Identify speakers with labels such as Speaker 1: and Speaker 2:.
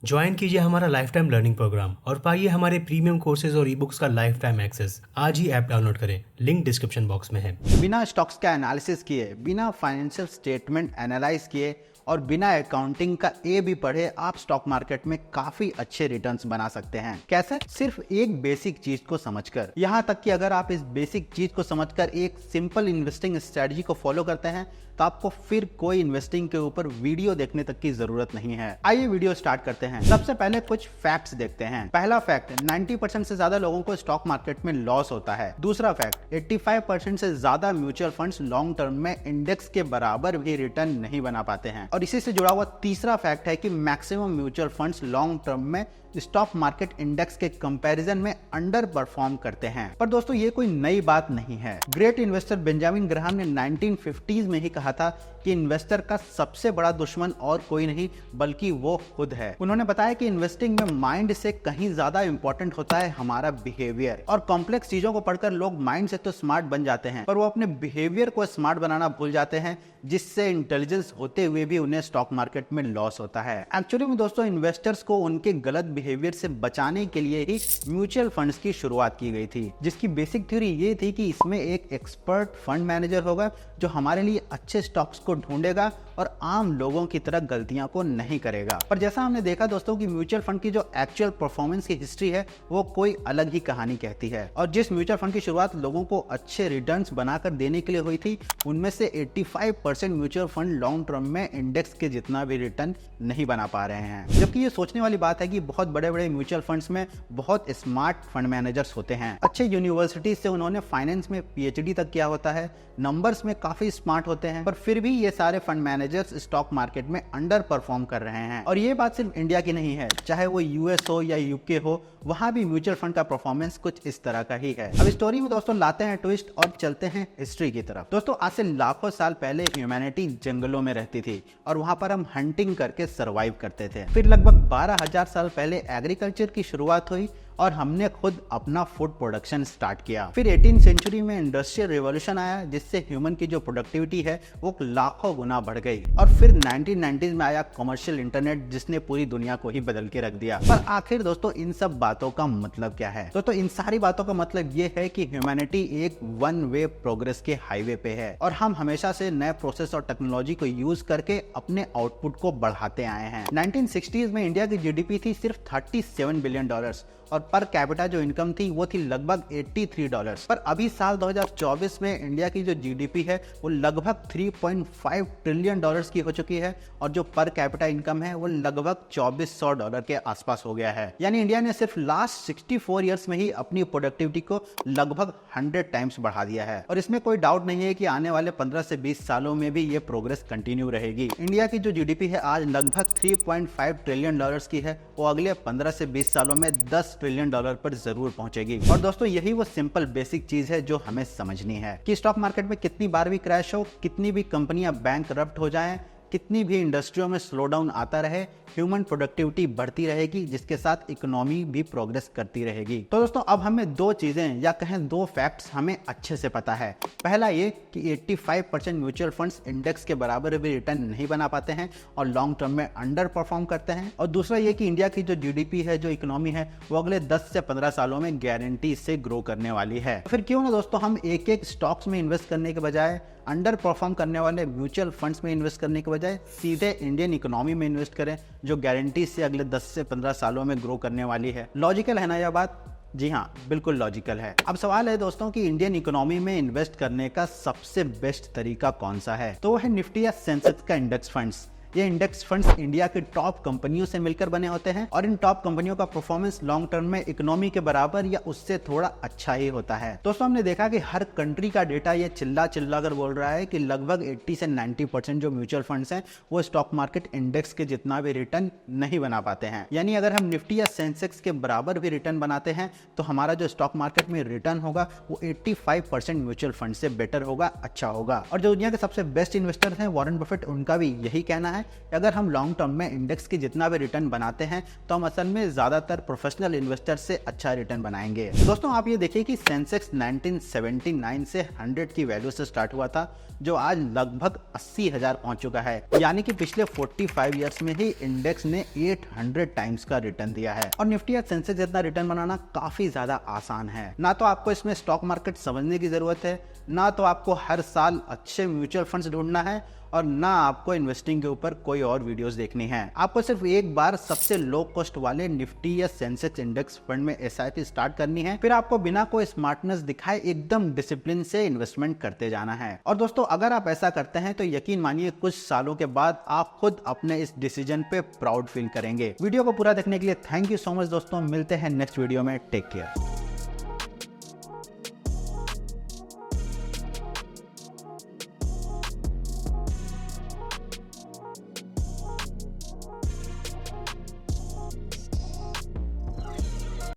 Speaker 1: Join कीजिए हमारा life time learning programme और पाइए हमारे प्रीमियम कोर्सेज और ई बुक्स का लाइफ टाइम एक्सेस। आज ही ऐप डाउनलोड करें, लिंक डिस्क्रिप्शन बॉक्स में है।
Speaker 2: बिना स्टॉक्स का एनालिसिस किए, बिना फाइनेंशियल स्टेटमेंट एनालाइज किए और बिना अकाउंटिंग का ए भी पढ़े आप स्टॉक मार्केट में काफी अच्छे रिटर्न्स बना सकते हैं। कैसे? सिर्फ एक बेसिक चीज को समझकर। यहाँ तक कि अगर आप इस बेसिक चीज को समझकर एक सिंपल इन्वेस्टिंग स्ट्रेटजी को फॉलो करते हैं तो आपको फिर कोई इन्वेस्टिंग के ऊपर वीडियो देखने तक की जरूरत नहीं है। आइए वीडियो स्टार्ट करते हैं। सबसे पहले कुछ फैक्ट्स देखते हैं। पहला फैक्ट, 90% से ज्यादा लोगों को स्टॉक मार्केट में लॉस होता है। दूसरा फैक्ट, 85% से ज्यादा म्यूचुअल फंड्स लॉन्ग टर्म में इंडेक्स के बराबर भी रिटर्न नहीं बना पाते हैं। और इसी से जुड़ा हुआ तीसरा फैक्ट है कि maximum mutual funds long term में स्टॉक मार्केट इंडेक्स के कंपैरिजन में अंडर परफॉर्म करते हैं। पर दोस्तों ये कोई नई बात नहीं है। ग्रेट इन्वेस्टर बेंजामिन ग्राहम ने 1950s में ही कहा था कि इन्वेस्टर का सबसे बड़ा दुश्मन और कोई नहीं बल्कि वो खुद है। उन्होंने बताया कि इन्वेस्टिंग में माइंड से कहीं ज्यादा इंपॉर्टेंट होता है हमारा बिहेवियर। और कॉम्प्लेक्स चीजों को पढ़कर लोग माइंड से तो स्मार्ट बन जाते हैं पर वो अपने बिहेवियर को स्मार्ट बनाना भूल जाते हैं, जिससे इंटेलिजेंस होते हुए भी उन्हें स्टॉक मार्केट में लॉस होता है। एक्चुअली में दोस्तों इन्वेस्टर्स को उनके गलत बिहेवियर से बचाने के लिए ही म्यूचुअल फंड्स की शुरुआत की गई थी, जिसकी बेसिक थ्योरी ये थी कि इसमें एक एक्सपर्ट फंड मैनेजर होगा जो हमारे लिए अच्छे स्टॉक्स को ढूंढेगा और आम लोगों की तरह गलतियां को नहीं करेगा। पर जैसा हमने देखा दोस्तों कि म्यूचुअल फंड की जो एक्चुअल परफॉर्मेंस की हिस्ट्री है वो कोई अलग ही कहानी कहती है। और जिस म्यूचुअल फंड की शुरुआत लोगों को अच्छे रिटर्न्स बनाकर देने के लिए हुई थी, उनमें से 85% म्यूचुअल फंड लॉन्ग टर्म में इंडेक्स के जितना भी रिटर्न नहीं बना पा रहे हैं। जबकि ये सोचने वाली बात है कि बहुत बड़े बड़े म्यूचुअल फंड्स में बहुत स्मार्ट फंड मैनेजर्स होते हैं। अच्छे यूनिवर्सिटी से उन्होंने फाइनेंस में पीएचडी तक किया होता है, नंबर्स में काफी स्मार्ट होते हैं, पर फिर भी ये सारे फंड मैनेजर्स स्टॉक मार्केट में अंडर परफॉर्म कर रहे हैं। और ये बात सिर्फ इंडिया की नहीं है, चाहे वो यूएस हो या यूके हो, वहां भी म्यूचुअल फंड का परफॉर्मेंस कुछ इस तरह का ही है। अब स्टोरी में दोस्तों लाते हैं ट्विस्ट और चलते हैं हिस्ट्री की तरफ। दोस्तों आज से लाखों साल पहले ह्यूमैनिटी जंगलों में रहती थी और वहां पर हम हंटिंग करके सरवाइव करते थे। फिर लगभग 12,000 साल पहले एग्रीकल्चर की शुरुआत हुई और हमने खुद अपना फूड प्रोडक्शन स्टार्ट किया। फिर 18वीं सेंचुरी में इंडस्ट्रियल रिवॉल्यूशन आया, जिससे ह्यूमन की जो प्रोडक्टिविटी है वो लाखों गुना बढ़ गई। और फिर 1990s में आया कमर्शियल इंटरनेट, जिसने पूरी दुनिया को ही बदल के रख दिया। पर आखिर दोस्तों इन सब बातों का मतलब क्या है? दोस्तों इन सारी बातों का मतलब ये है कि ह्यूमैनिटी एक वन वे प्रोग्रेस के हाईवे पे है और हम हमेशा से नए प्रोसेस और टेक्नोलॉजी को यूज करके अपने आउटपुट को बढ़ाते आए हैं। 1960s में इंडिया की जीडीपी थी सिर्फ $37 बिलियन और पर कैपिटा जो इनकम थी वो थी लगभग $83। पर अभी साल 2024 में इंडिया की जो जीडीपी है वो लगभग $3.5 ट्रिलियन की हो चुकी है और जो पर कैपिटा इनकम है वो लगभग $2400 के आसपास हो गया है। यानी इंडिया ने सिर्फ लास्ट 64 ईयर्स में ही अपनी प्रोडक्टिविटी को लगभग 100 टाइम्स बढ़ा दिया है। और इसमें कोई डाउट नहीं है कि आने वाले 15 से 20 सालों में भी ये प्रोग्रेस कंटिन्यू रहेगी। इंडिया की जो जीडीपी है आज लगभग $3.5 ट्रिलियन की है, वो अगले 15 से 20 सालों में $10 ट्रिलियन पर जरूर पहुंचेगी। और दोस्तों यही वो सिंपल बेसिक चीज है जो हमें समझनी है कि स्टॉक मार्केट में कितनी बार भी क्रैश हो, कितनी भी कंपनियां बैंकरप्ट हो जाएं, कितनी भी इंडस्ट्रियों में स्लो डाउन आता रहे, ह्यूमन प्रोडक्टिविटी बढ़ती रहेगी, जिसके साथ इकोनॉमी भी प्रोग्रेस करती रहेगी। तो दोस्तों अब हमें दो चीजें या कहें दो फैक्ट्स हमें अच्छे से पता है। पहला ये कि 85% म्यूचुअल फंड्स इंडेक्स के बराबर भी रिटर्न नहीं बना पाते हैं और लॉन्ग टर्म में अंडर परफॉर्म करते हैं। और दूसरा ये कि इंडिया की जो जीडीपी है, जो इकोनॉमी है, वो अगले 10 से 15 सालों में गारंटी से ग्रो करने वाली है। फिर क्यों ना दोस्तों हम एक एक स्टॉक्स में इन्वेस्ट करने के बजाय, अंडर परफॉर्म करने वाले म्यूचुअल फंड्स में इन्वेस्ट करने के बजाय सीधे इंडियन इकोनॉमी में इन्वेस्ट करें, जो गारंटी से अगले 10 से 15 सालों में ग्रो करने वाली है। लॉजिकल है ना यह बात? जी हाँ, बिल्कुल लॉजिकल है। अब सवाल है दोस्तों कि इंडियन इकोनॉमी में इन्वेस्ट करने का सबसे बेस्ट तरीका कौन सा है? तो वो है निफ्टी या सेंसेक्स का इंडेक्स फंड्स। ये इंडेक्स फंड्स इंडिया की टॉप कंपनियों से मिलकर बने होते हैं और इन टॉप कंपनियों का परफॉर्मेंस लॉन्ग टर्म में इकोनॉमी के बराबर या उससे थोड़ा अच्छा ही होता है। दोस्तों हमने देखा कि हर कंट्री का डेटा ये चिल्ला कर बोल रहा है कि लगभग 80 से 90% जो म्यूचुअल फंड्स हैं वो स्टॉक मार्केट इंडेक्स के जितना भी रिटर्न नहीं बना पाते हैं। यानी अगर हम निफ्टी या सेंसेक्स के बराबर भी रिटर्न बनाते हैं तो हमारा जो स्टॉक मार्केट में रिटर्न होगा वो 85% म्यूचुअल फंड से बेटर होगा, अच्छा होगा। और जो दुनिया के सबसे बेस्ट इन्वेस्टर हैं वॉरेन बफेट, उनका भी यही कहना है हैं अगर हम लॉन्ग टर्म में इंडेक्स की जितना भी रिटर्न बनाते हैं तो हम असल में ज्यादातर प्रोफेशनल इन्वेस्टर से अच्छा रिटर्न बनाएंगे। दोस्तों आप ये देखिए कि सेंसेक्स 1979 से 100 की वैल्यू से स्टार्ट हुआ था जो आज लगभग 80,000 पहुंच चुका है, यानी कि पिछले 45 इयर्स में ही इंडेक्स ने 800 टाइम्स का रिटर्न दिया है। और निफ्टी या सेंसेक्स जितना रिटर्न बनाना काफी ज्यादा आसान है। ना तो आपको इसमें स्टॉक मार्केट समझने की जरूरत है, ना तो आपको हर साल अच्छे म्यूचुअल फंड्स ढूंढना है, और ना आपको इन्वेस्टिंग के ऊपर कोई और वीडियोस देखनी है। आपको सिर्फ एक बार सबसे लो कॉस्ट वाले निफ्टी या सेंसेक्स इंडेक्स फंड में एसआईपी स्टार्ट करनी है, फिर आपको बिना कोई स्मार्टनेस दिखाए एकदम डिसिप्लिन से इन्वेस्टमेंट करते जाना है। और दोस्तों अगर आप ऐसा करते हैं तो यकीन मानिए कुछ सालों के बाद आप खुद अपने इस डिसीजन पे प्राउड फील करेंगे। वीडियो को पूरा देखने के लिए थैंक यू सो मच दोस्तों, मिलते हैं नेक्स्ट वीडियो में, टेक केयर।